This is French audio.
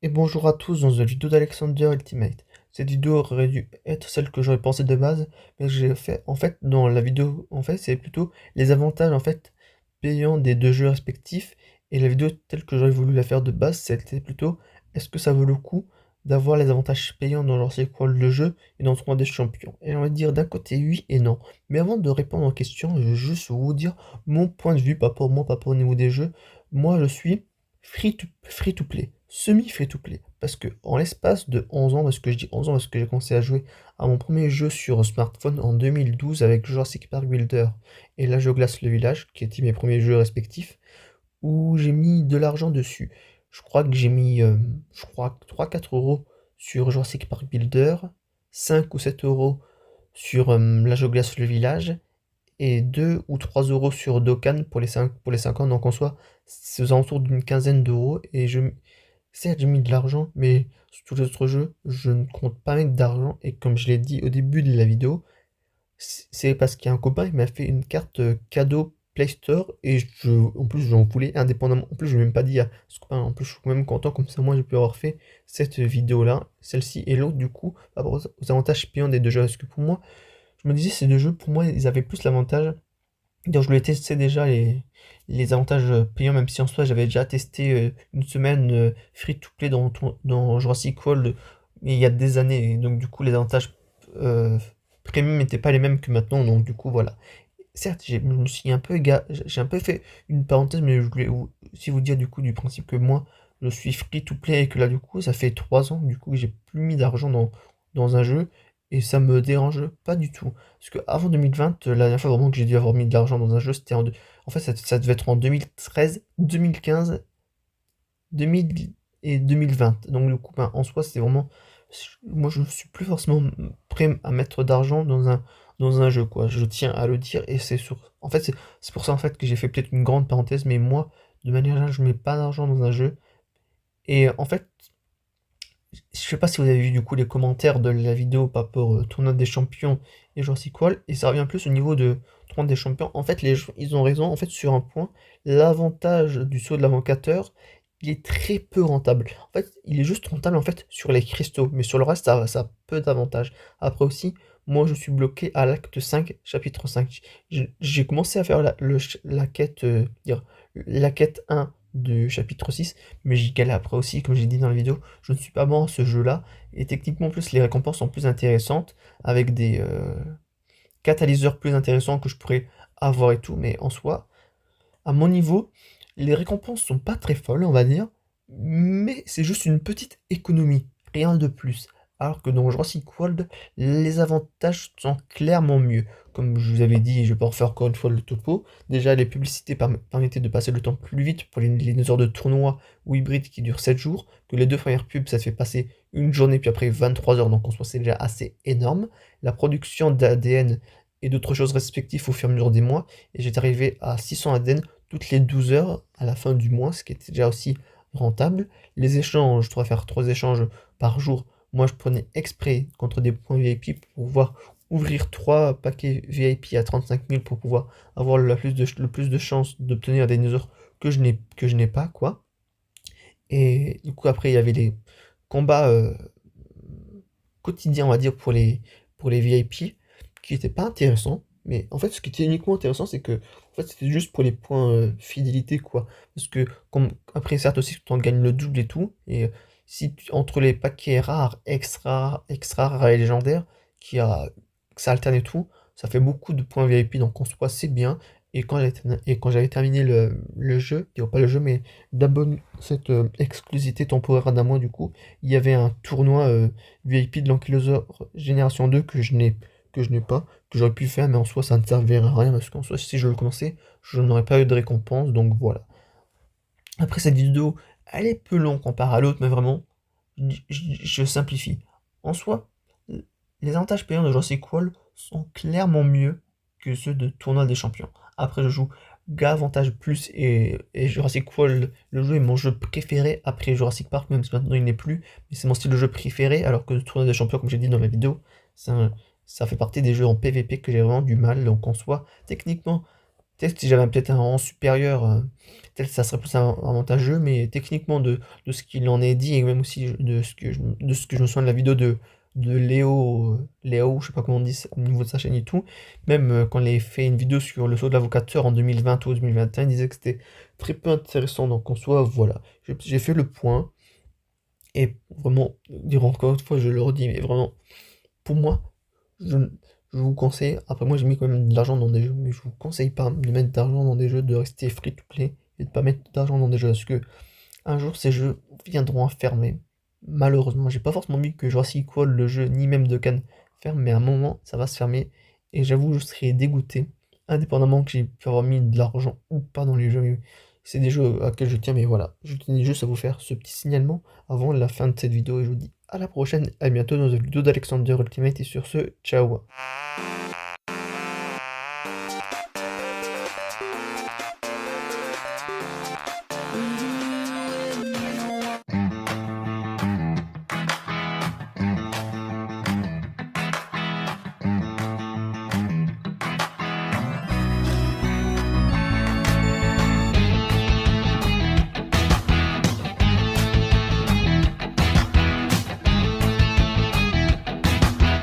Et bonjour à tous dans une vidéo d'Alexander Ultimate. Cette vidéo aurait dû être celle que j'aurais pensé de base, mais j'ai fait en fait dans la vidéo c'est plutôt les avantages payants des deux jeux respectifs, et la vidéo telle que j'aurais voulu la faire de base, c'était plutôt est-ce que ça vaut le coup d'avoir les avantages payants dans C'est quoi le jeu et dans le tournoi des champions. Et on va dire d'un côté oui et non. Mais avant de répondre aux questions, je vais juste vous dire mon point de vue, pas pour moi, pas pour au niveau des jeux. Moi je suis free to play, semi-free to play, parce que en l'espace de 11 ans, parce que je dis 11 ans parce que j'ai commencé à jouer à mon premier jeu sur smartphone en 2012 avec Jurassic Park Builder et La Géoglace le Village, qui étaient mes premiers jeux respectifs, où j'ai mis de l'argent dessus. Je crois que j'ai mis, 3-4 € sur Jurassic Park Builder, 5 ou 7 euros sur La Géoglace le Village, et 2 ou 3 € sur Dokkan pour les 5 ans, donc en soi, c'est aux alentours d'une quinzaine d'euros. Et certes, j'ai mis de l'argent, mais sur tous les autres jeux, je ne compte pas mettre d'argent. Et comme je l'ai dit au début de la vidéo, c'est parce qu'il y a un copain qui m'a fait une carte cadeau Play Store, et en plus, j'en voulais indépendamment. En plus, je ne l'ai même pas dit à ce copain. En plus, je suis quand même content, comme ça, moi, j'ai pu avoir fait cette vidéo-là, celle-ci et l'autre, du coup, par rapport aux avantages payants des deux jeux. Parce que pour moi, je me disais, ces deux jeux, pour moi, ils avaient plus l'avantage. Donc, je voulais tester déjà les avantages payants, même si en soi, j'avais déjà testé une semaine free-to-play dans Jurassic World, mais il y a des années. Et donc, du coup, les avantages euh, premium n'étaient pas les mêmes que maintenant. Donc, du coup, voilà. Certes, je me suis un peu j'ai un peu fait une parenthèse, mais je voulais aussi vous dire du coup du principe que moi, je suis free-to-play et que là, du coup, ça fait 3 ans du coup que j'ai plus mis d'argent dans un jeu, et ça me dérange pas du tout. Parce que avant 2020, la dernière fois vraiment que j'ai dû avoir mis de l'argent dans un jeu, c'était en fait, ça devait être en 2013, 2015, 2000 et 2020. Donc du coup, ben, en soi, c'est vraiment... Moi, je ne suis plus forcément prêt à mettre d'argent dans un jeu, quoi. Je tiens à le dire, et c'est sur... En fait, c'est pour ça, en fait, que j'ai fait peut-être une grande parenthèse, mais moi, de manière générale, je mets pas d'argent dans un jeu. Et en fait, je sais pas si vous avez vu du coup les commentaires de la vidéo par rapport au tournoi des champions et Jurassic World, et ça revient plus au niveau de tournoi des champions. En fait, les gens, ils ont raison en fait sur un point. L'avantage du saut de l'invocateur, il est très peu rentable. En fait, il est juste rentable en fait sur les cristaux, mais sur le reste, ça a peu d'avantages. Après aussi, moi je suis bloqué à l'acte 5, chapitre 5. J'ai commencé à faire la quête, la quête 1 du chapitre 6, mais j'y galère après aussi, comme j'ai dit dans la vidéo. Je ne suis pas bon à ce jeu-là, et techniquement, en plus, les récompenses sont plus intéressantes, avec des catalyseurs plus intéressants que je pourrais avoir et tout, mais en soi, à mon niveau, les récompenses sont pas très folles, on va dire, mais c'est juste une petite économie, rien de plus. Alors que dans Jurassic World, les avantages sont clairement mieux. Comme je vous avais dit, je vais pas refaire encore une fois le topo. Déjà, les publicités permettaient de passer le temps plus vite pour les heures de tournoi ou hybrides qui durent 7 jours. Que les deux premières pubs, ça te fait passer une journée, puis après 23 heures, donc en soi, c'est déjà assez énorme. La production d'ADN et d'autres choses respectives au fur et à mesure des mois, et j'étais arrivé à 600 ADN toutes les 12 heures à la fin du mois, ce qui était déjà aussi rentable. Les échanges, je pourrais faire 3 échanges par jour. Moi, je prenais exprès contre des points VIP pour pouvoir ouvrir 3 paquets VIP à 35 000 pour pouvoir avoir le plus de chances d'obtenir des dinosaures que je n'ai pas, quoi. Et du coup, après, il y avait les combats quotidiens, on va dire, pour les VIP, qui n'étaient pas intéressants. Mais en fait, ce qui était uniquement intéressant, c'est que en fait, c'était juste pour les points fidélité, quoi. Parce que, comme, après, certes aussi, tu en gagnes le double et tout. Et si entre les paquets rares, extra rares et légendaires, qui a, que ça alterne et tout, ça fait beaucoup de points VIP. Donc, en soi, c'est bien. Et quand j'avais terminé le jeu, pas le jeu, mais cette exclusivité temporaire d'un mois, du coup, il y avait un tournoi VIP de l'Ankylosauр Génération 2 que je n'ai pas, que j'aurais pu faire, mais en soi ça ne servait à rien, parce qu'en soi si je le commençais, je n'aurais pas eu de récompense, donc voilà. Après, cette vidéo, elle est peu longue comparée à l'autre, mais vraiment, je simplifie. En soi, les avantages payants de Jurassic World sont clairement mieux que ceux de Tournoi des Champions. Après, je joue Avantage Plus, et Jurassic World, le jeu est mon jeu préféré après Jurassic Park, même si maintenant il n'est plus, mais c'est mon style de jeu préféré, alors que Tournoi des Champions, comme j'ai dit dans la vidéo, ça fait partie des jeux en PvP que j'ai vraiment du mal. Donc en soi, techniquement, Peut-être si j'avais peut-être un rang supérieur, peut-être ça serait plus avantageux, mais techniquement de ce qu'il en est dit et même aussi de ce que je me souviens de la vidéo de Léo, je sais pas comment on dit au niveau de sa chaîne et tout, même quand il avait fait une vidéo sur le saut de l'avocateur en 2020 ou 2021, il disait que c'était très peu intéressant, donc en soi, voilà, j'ai fait le point, et vraiment, dire encore une fois, je le redis, mais vraiment, pour moi, je, je vous conseille, après moi j'ai mis quand même de l'argent dans des jeux, mais je vous conseille pas de mettre d'argent dans des jeux, de rester free to play et de pas mettre d'argent dans des jeux, parce que un jour ces jeux viendront à fermer. Malheureusement, j'ai pas forcément envie que Jurassic World, le jeu, ni même de Cannes ferme, mais à un moment ça va se fermer, et j'avoue je serais dégoûté, indépendamment que j'ai pu avoir mis de l'argent ou pas dans les jeux, mais c'est des jeux à quels je tiens, mais voilà, je tenais juste à vous faire ce petit signalement avant la fin de cette vidéo, et je vous dis à la prochaine, à bientôt dans une vidéo d'Alexander Ultimate, et sur ce, ciao.